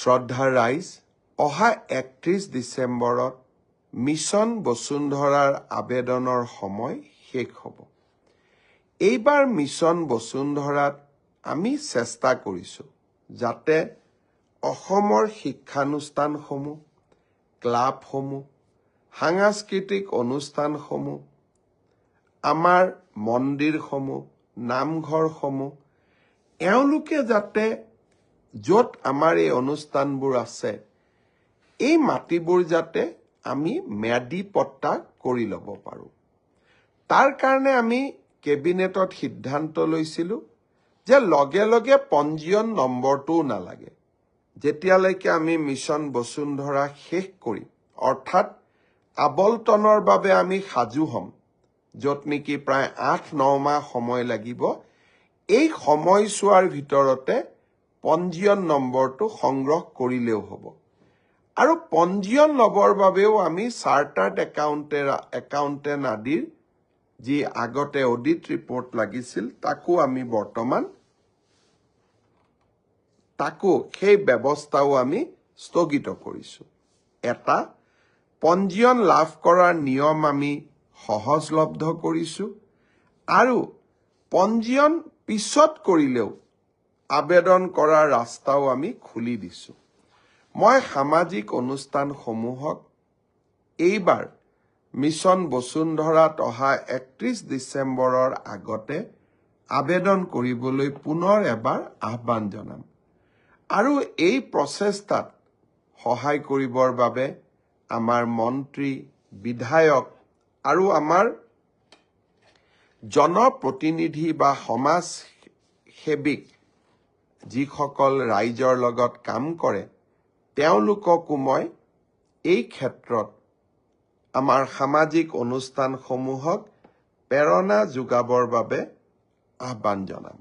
শ্ৰদ্ধাৰ ৰাইজ, অহা 31 ডিচেম্বৰত মিছন বসুন্ধৰাৰ আবেদনৰ সময় শেষ হ'ব। এইবাৰ মিছন বসুন্ধৰাত আমি চেষ্টা কৰিছোঁ যাতে অসমৰ শিক্ষানুষ্ঠানসমূহ, ক্লাবসমূহ, সাংস্কৃতিক অনুষ্ঠানসমূহ, আমাৰ মন্দিৰসমূহ, নামঘৰসমূহ, এওঁলোকে যাতে য'ত আমাৰ এই অনুষ্ঠানবোৰ আছে, এই মাটিবোৰ যাতে আমি ম্যাদী পট্টা কৰি ল'ব পাৰোঁ। তাৰ কাৰণে আমি কেবিনেটত সিদ্ধান্ত লৈছিলোঁ যে লগে লগে পঞ্জীয়ন নম্বৰটোও নালাগে। যেতিয়ালৈকে আমি মিছন বসুন্ধৰা শেষ কৰিম, অৰ্থাৎ আবলটনৰ বাবে আমি সাজু হ'ম, য'ত নেকি প্ৰায় 8-9 মাহ সময় লাগিব, এই সময়ছোৱাৰ ভিতৰতে পঞ্জীয়ন নম্বৰটো সংগ্ৰহ কৰিলেও হ'ব। আৰু পঞ্জীয়ন ল'বৰ বাবেও আমি চাৰ্টাৰ্ড একাউণ্টেণ্ট আদিৰ যি আগতে অডিট ৰিপৰ্ট লাগিছিল, সেই ব্যৱস্থাও আমি স্থগিত কৰিছোঁ। এটা পঞ্জীয়ন লাভ কৰাৰ নিয়ম আমি সহজলব্ধ কৰিছোঁ আৰু পঞ্জীয়ন পিছত কৰিলেও আবেদন কৰাৰ ৰাস্তাও আমি খুলি দিছোঁ। মই সামাজিক অনুষ্ঠানসমূহক এইবাৰ মিছন বসুন্ধৰাত অহা 31 ডিচেম্বৰৰ আগতে আবেদন কৰিবলৈ পুনৰ এবাৰ আহ্বান জনাম। আৰু এই প্ৰচেষ্টাত সহায় কৰিবৰ বাবে আমাৰ মন্ত্ৰী, বিধায়ক আৰু আমাৰ জনপ্ৰতিনিধি বা সমাজ সেৱিক যিসকল ৰাইজৰ লগত কাম কৰে, তেওঁলোককো মই এই ক্ষেত্ৰত আমাৰ সামাজিক অনুষ্ঠানসমূহক প্ৰেৰণা যোগাবৰ বাবে আহ্বান জনাম।